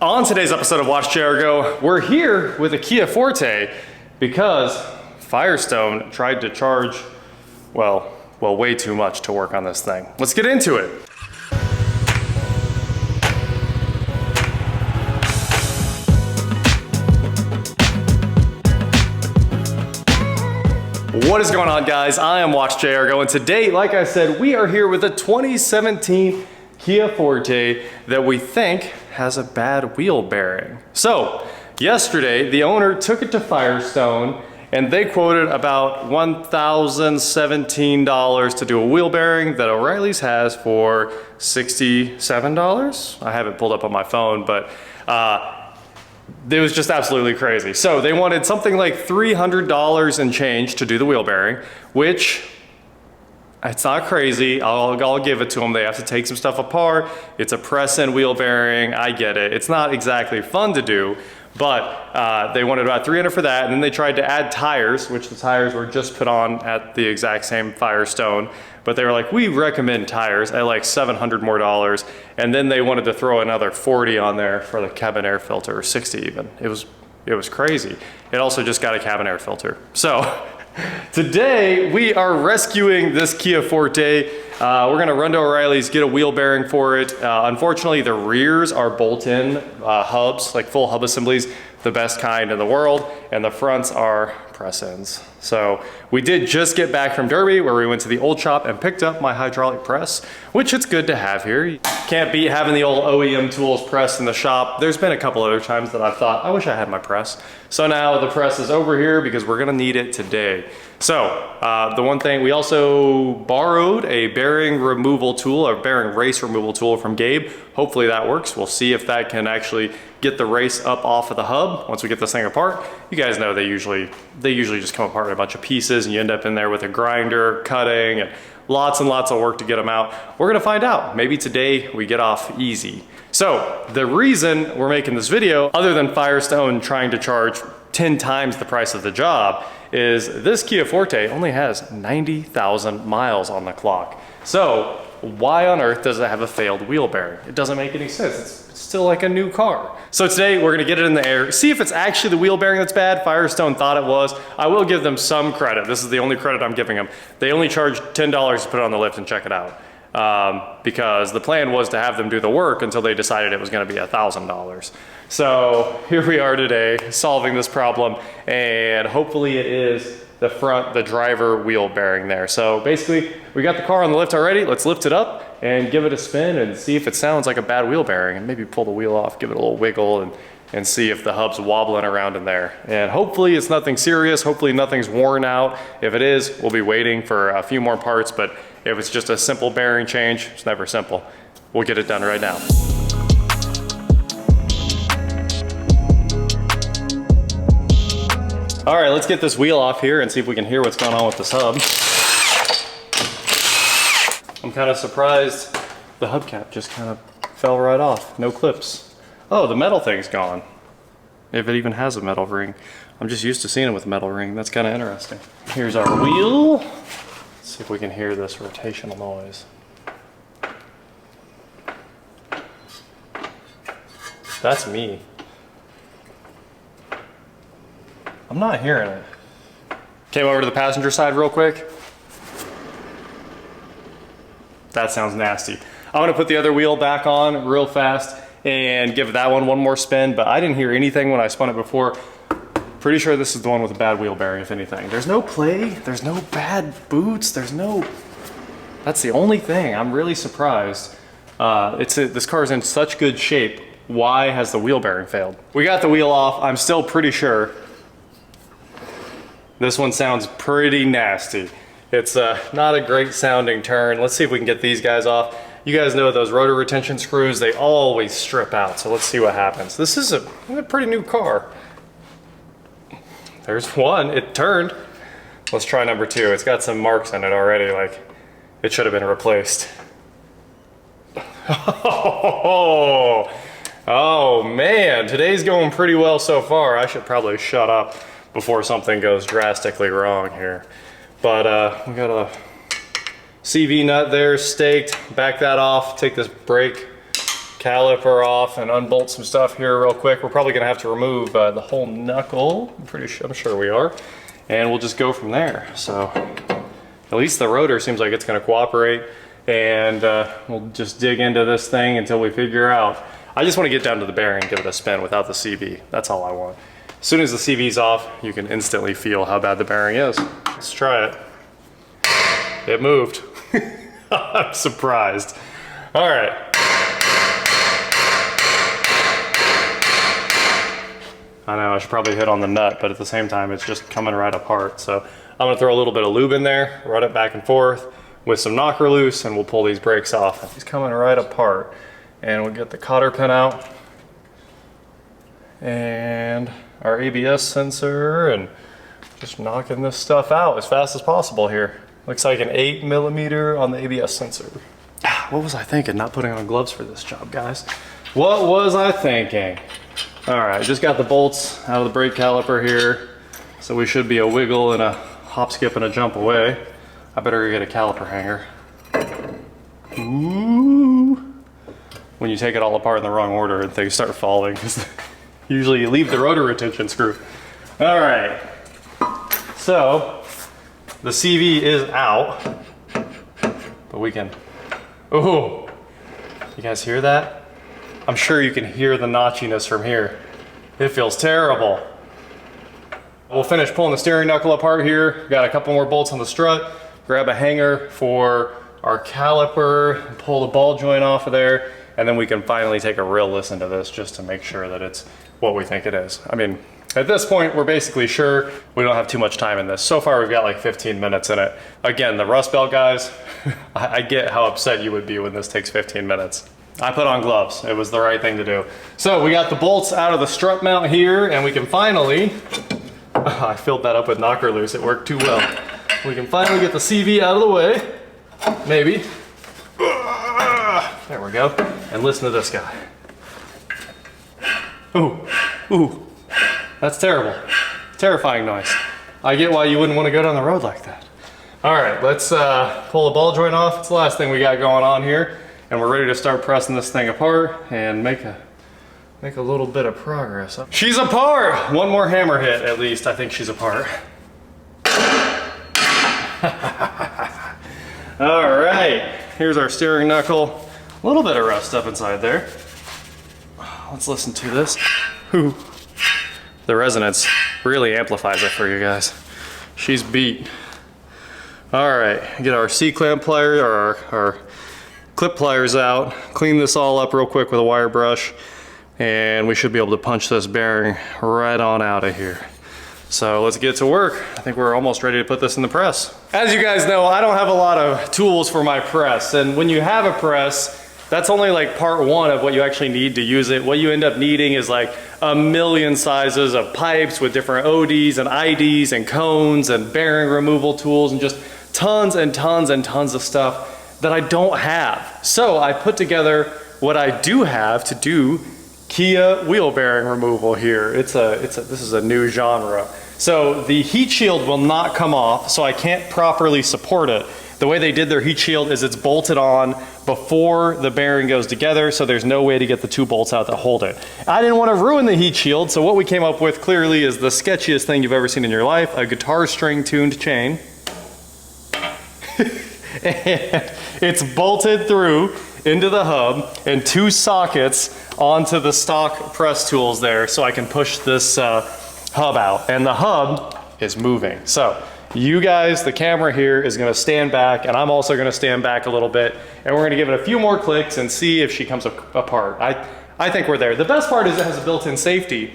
On today's episode of WatchJRGo, we're here with a Kia Forte because Firestone tried to charge, well, way too much to work on this thing. Let's get into it. What is going on, guys? I am WatchJRGo, and today, like I said, we are here with a 2017 Kia Forte that we think has a bad wheel bearing. So, yesterday, the owner took it to Firestone, and they quoted about $1,017 to do a wheel bearing that O'Reilly's has for $67. I have it pulled up on my phone, but it was just absolutely crazy. So they wanted something like $300 and change to do the wheel bearing, which it's not crazy. I'll give it to them. They have to take some stuff apart. It's a press-in wheel bearing. I get it. It's not exactly fun to do, but they wanted about $300 for that. And then they tried to add tires, which the tires were just put on at the exact same Firestone. But they were like, we recommend tires at like $700 more. And then they wanted to throw another 40 on there for the cabin air filter, or 60 even. It was crazy. It also just got a cabin air filter. So today we are rescuing this Kia Forte. We're gonna run to O'Reilly's, get a wheel bearing for it. Unfortunately, the rears are bolt-in hubs, like full hub assemblies, the best kind in the world, and the fronts are press-ins. So we did just get back from Derby, where we went to the old shop and picked up my hydraulic press, which it's good to have here. You can't beat having the old OEM tools press in the shop. There's been a couple other times that I've thought, I wish I had my press. So now the press is over here because we're gonna need it today. So the one thing, we also borrowed a bearing removal tool, a bearing race removal tool from Gabe. Hopefully that works. We'll see if that can actually get the race up off of the hub once we get this thing apart. You guys know they usually just come apart in a bunch of pieces, and you end up in there with a grinder, cutting, and lots of work to get them out. We're gonna find out. Maybe today we get off easy. So the reason we're making this video, other than Firestone trying to charge 10 times the price of the job, is this Kia Forte only has 90,000 miles on the clock. So why on earth does it have a failed wheel bearing? It doesn't make any sense. It's still like a new car. So today we're gonna get it in the air, see if it's actually the wheel bearing that's bad. Firestone thought it was. I will give them some credit. This is the only credit I'm giving them. They only charged $10 to put it on the lift and check it out. Because the plan was to have them do the work until they decided it was gonna be $1,000. So here we are today solving this problem, and hopefully it is the driver wheel bearing there. So basically we got the car on the lift already. Let's lift it up and give it a spin and see if it sounds like a bad wheel bearing, and maybe pull the wheel off, give it a little wiggle, and see if the hub's wobbling around in there. And hopefully it's nothing serious. Hopefully nothing's worn out. If it is, we'll be waiting for a few more parts, but if it's just a simple bearing change, it's never simple. We'll get it done right now. All right, let's get this wheel off here and see if we can hear what's going on with this hub. I'm kind of surprised the hubcap just kind of fell right off. No clips. Oh, the metal thing's gone. If it even has a metal ring. I'm just used to seeing it with a metal ring. That's kind of interesting. Here's our wheel. Let's see if we can hear this rotational noise. That's me. I'm not hearing it. Came over to the passenger side real quick. That sounds nasty. I'm gonna put the other wheel back on real fast and give that one more spin, but I didn't hear anything when I spun it before. Pretty sure this is the one with a bad wheel bearing, if anything. There's no play, there's no bad boots, that's the only thing. I'm really surprised. This car is in such good shape. Why has the wheel bearing failed? We got the wheel off. I'm still pretty sure this one sounds pretty nasty. It's not a great sounding turn. Let's see if we can get these guys off. You guys know those rotor retention screws, they always strip out. So let's see what happens. This is a pretty new car. There's one, it turned. Let's try number two. It's got some marks on it already, like it should have been replaced. Oh man, today's going pretty well so far. I should probably shut up before something goes drastically wrong here. But we got a CV nut there staked. Back that off, take this brake caliper off and unbolt some stuff here real quick. We're probably gonna have to remove the whole knuckle. I'm sure we are. And we'll just go from there. So at least the rotor seems like it's gonna cooperate, and we'll just dig into this thing until we figure out. I just wanna get down to the bearing and give it a spin without the CV. That's all I want. As soon as the CV's off, you can instantly feel how bad the bearing is. Let's try it. It moved. I'm surprised. All right. I know I should probably hit on the nut, but at the same time, it's just coming right apart. So I'm gonna throw a little bit of lube in there, run it back and forth with some knocker loose, and we'll pull these brakes off. It's coming right apart. And we'll get the cotter pin out and our ABS sensor, and just knocking this stuff out as fast as possible here. Looks like an 8mm on the ABS sensor. What was I thinking? Not putting on gloves for this job, guys. What was I thinking? All right, just got the bolts out of the brake caliper here. So we should be a wiggle and a hop, skip, and a jump away. I better get a caliper hanger. Ooh. When you take it all apart in the wrong order and things start falling, because usually you leave the rotor retention screw. All right, so the CV is out, but we can, oh, you guys hear that? I'm sure you can hear the notchiness from here. It feels terrible. We'll finish pulling the steering knuckle apart here. Got a couple more bolts on the strut. Grab a hanger for our caliper, pull the ball joint off of there, and then we can finally take a real listen to this just to make sure that it's what we think it is. I mean, at this point, we're basically sure we don't have too much time in this. So far, we've got like 15 minutes in it. Again, the rust belt guys, I get how upset you would be when this takes 15 minutes. I put on gloves. It was the right thing to do. So we got the bolts out of the strut mount here, and we can finally, I filled that up with knocker loose. It worked too well. We can finally get the CV out of the way. Maybe. There we go. And listen to this guy. Ooh, ooh, that's terrible. Terrifying noise. I get why you wouldn't want to go down the road like that. All right, let's pull the ball joint off. It's the last thing we got going on here. And we're ready to start pressing this thing apart and make a little bit of progress. She's apart! One more hammer hit, at least. I think she's apart. All right, here's our steering knuckle. A little bit of rust up inside there. Let's listen to this. Ooh. The resonance really amplifies it for you guys. She's beat. All right, get our C-clamp pliers, or our clip pliers out, clean this all up real quick with a wire brush, and we should be able to punch this bearing right on out of here. So let's get to work. I think we're almost ready to put this in the press. As you guys know, I don't have a lot of tools for my press, and when you have a press, that's only like part one of what you actually need to use it. What you end up needing is like a million sizes of pipes with different ODs and IDs and cones and bearing removal tools and just tons and tons and tons of stuff that I don't have. So I put together what I do have to do Kia wheel bearing removal here. This is a new genre. So the heat shield will not come off, so I can't properly support it. The way they did their heat shield is it's bolted on before the bearing goes together, so there's no way to get the two bolts out that hold it. I didn't want to ruin the heat shield, so what we came up with clearly is the sketchiest thing you've ever seen in your life, a guitar string tuned chain. And it's bolted through into the hub and two sockets onto the stock press tools there, so I can push this hub out. And the hub is moving. So you guys, the camera here is gonna stand back, and I'm also gonna stand back a little bit, and we're gonna give it a few more clicks and see if she comes apart. I think we're there. The best part is it has a built-in safety.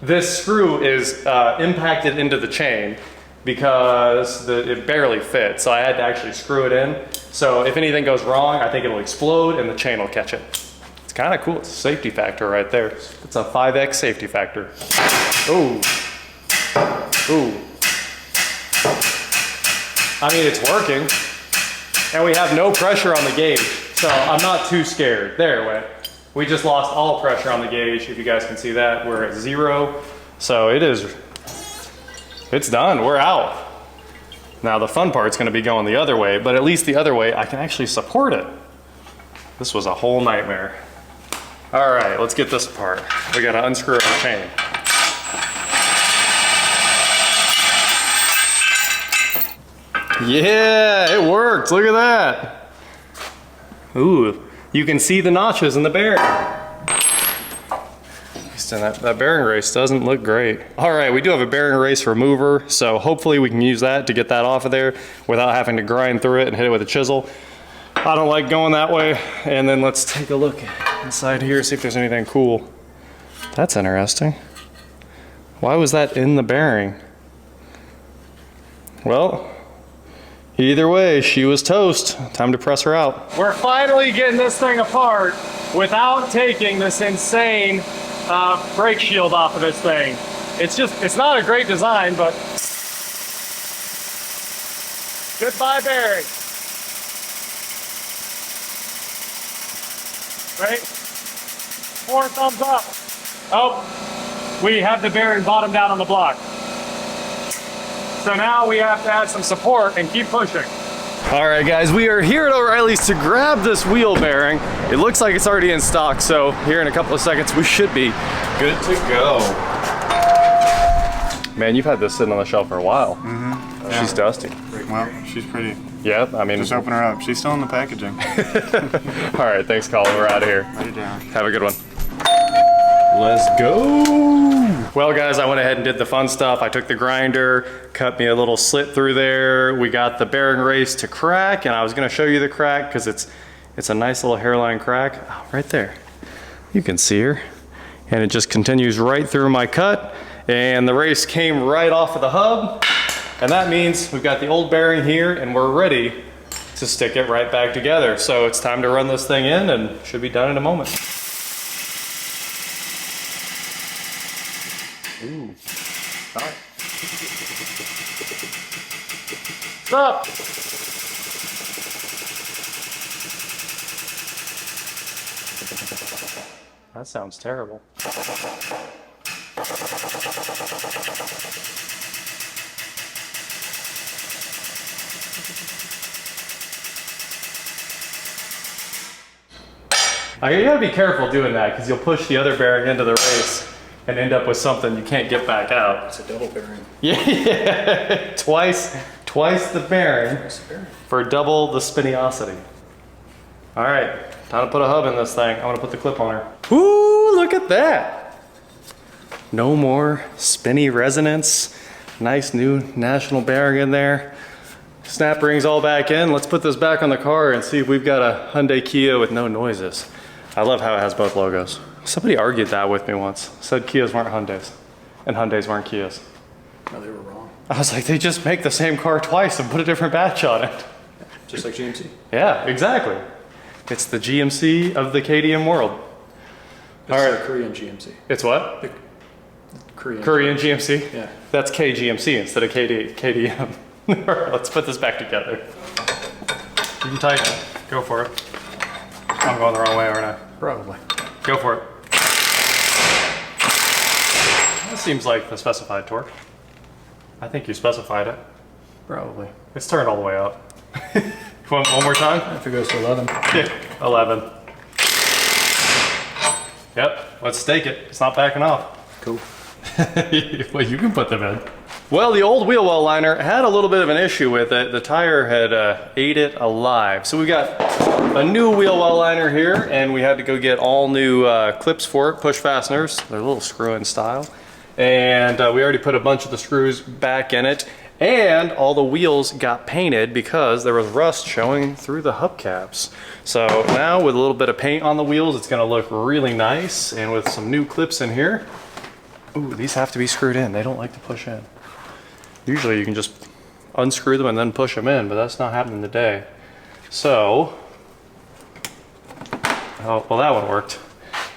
This screw is impacted into the chain because it barely fits, so I had to actually screw it in. So if anything goes wrong, I think it'll explode and the chain will catch it. It's kind of cool. It's a safety factor right there. It's a 5X safety factor. Ooh. Ooh. I mean, it's working. And we have no pressure on the gauge, so I'm not too scared. There it went. We just lost all pressure on the gauge. If you guys can see that, we're at 0. So it's done, we're out. Now the fun part's gonna be going the other way, but at least the other way, I can actually support it. This was a whole nightmare. All right, let's get this apart. We gotta unscrew our chain. Yeah, it worked, look at that. Ooh, you can see the notches in the bearing. That bearing race doesn't look great. All right, we do have a bearing race remover, so hopefully we can use that to get that off of there without having to grind through it and hit it with a chisel. I don't like going that way. And then let's take a look inside here, see if there's anything cool. That's interesting. Why was that in the bearing? Well, either way, she was toast. Time to press her out. We're finally getting this thing apart without taking this insane brake shield off of this thing. It's not a great design, but goodbye bearing. Right? 4 thumbs up. Oh, we have the bearing bottom down on the block. So now we have to add some support and keep pushing. All right, guys, we are here at O'Reilly's to grab this wheel bearing. It looks like it's already in stock, so here in a couple of seconds, we should be good to go. Man, you've had this sitting on the shelf for a while. Mm-hmm. Yeah. She's dusty. Well, she's pretty. Yeah, I mean. Just open her up. She's still in the packaging. All right, thanks, Colin. We're out of here. Write it down. Have a good one. Let's go. Well, guys, I went ahead and did the fun stuff. I took the grinder, cut me a little slit through there. We got the bearing race to crack, and I was gonna show you the crack because it's a nice little hairline crack. Oh, right there. You can see her. And it just continues right through my cut. And the race came right off of the hub. And that means we've got the old bearing here and we're ready to stick it right back together. So it's time to run this thing in and should be done in a moment. Ooh. All right. What's up? That sounds terrible. You gotta be careful doing that because you'll push the other bearing into the race and end up with something you can't get back out. It's a double bearing. Yeah, twice the bearing for double the spiniosity. All right, time to put a hub in this thing. I'm gonna put the clip on her. Ooh, look at that. No more spinny resonance. Nice new national bearing in there. Snap rings all back in. Let's put this back on the car and see if we've got a Hyundai Kia with no noises. I love how it has both logos. Somebody argued that with me once. Said Kias weren't Hyundais and Hyundais weren't Kias. No, they were wrong. I was like, they just make the same car twice and put a different badge on it. Just like GMC. Yeah, exactly. It's the GMC of the KTM world. It's all right. The Korean GMC. It's what? The Korean GMC? Yeah. That's KGMC instead of KTM. All right, let's put this back together. You can tighten it. Go for it. I'm going the wrong way, aren't I? Probably. Go for it. That seems like the specified torque. I think you specified it. Probably. It's turned all the way up. One more time? If it goes to 11. Yeah, 11. Yep, let's stake it. It's not backing off. Cool. Well, you can put them in. Well, the old wheel well liner had a little bit of an issue with it. The tire had ate it alive. So we got a new wheel well liner here, and we had to go get all new clips for it, push fasteners. They're a little screw-in style. And we already put a bunch of the screws back in it, and all the wheels got painted because there was rust showing through the hubcaps. So now with a little bit of paint on the wheels, it's gonna look really nice, and with some new clips in here. Ooh, these have to be screwed in. They don't like to push in. Usually you can just unscrew them and then push them in, but that's not happening today. So, oh, well, that one worked.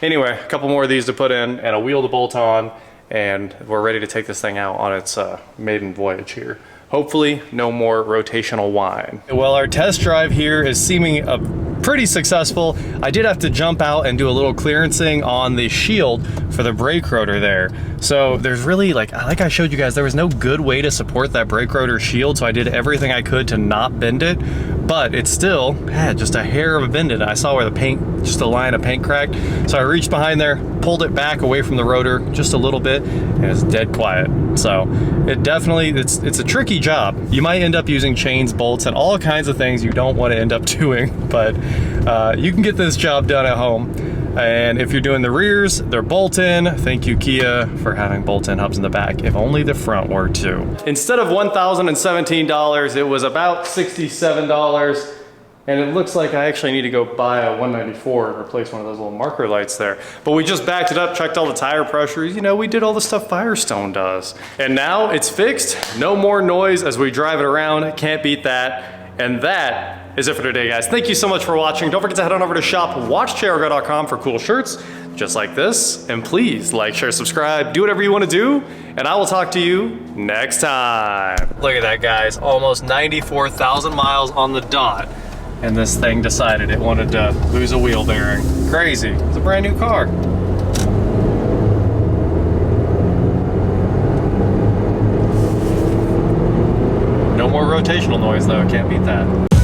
Anyway, a couple more of these to put in and a wheel to bolt on, and we're ready to take this thing out on its maiden voyage here. Hopefully, no more rotational whine. Well, our test drive here is seeming pretty successful. I did have to jump out and do a little clearancing on the shield for the brake rotor there. So there's really, like I showed you guys, there was no good way to support that brake rotor shield, so I did everything I could to not bend it. but it still had just a hair of a bend in it. I saw where the paint, just a line of paint cracked. So I reached behind there, pulled it back away from the rotor just a little bit, and it's dead quiet. So it definitely, it's a tricky job. You might end up using chains, bolts, and all kinds of things you don't want to end up doing, but you can get this job done at home. And if you're doing the rears, they're bolt-in. Thank you, Kia, for having bolt-in hubs in the back. If only the front were too. Instead of $1,017, it was about $67. And it looks like I actually need to go buy a 194 and replace one of those little marker lights there. But we just backed it up, checked all the tire pressures. You know, we did all the stuff Firestone does. And now it's fixed. No more noise as we drive it around. Can't beat that. And that is it for today, guys. Thank you so much for watching. Don't forget to head on over to shop WatchJRGo.com for cool shirts just like this. And please like, share, subscribe, do whatever you want to do. And I will talk to you next time. Look at that, guys. Almost 94,000 miles on the dot. And this thing decided it wanted to lose a wheel bearing. Crazy. It's a brand new car. No more rotational noise though, can't beat that.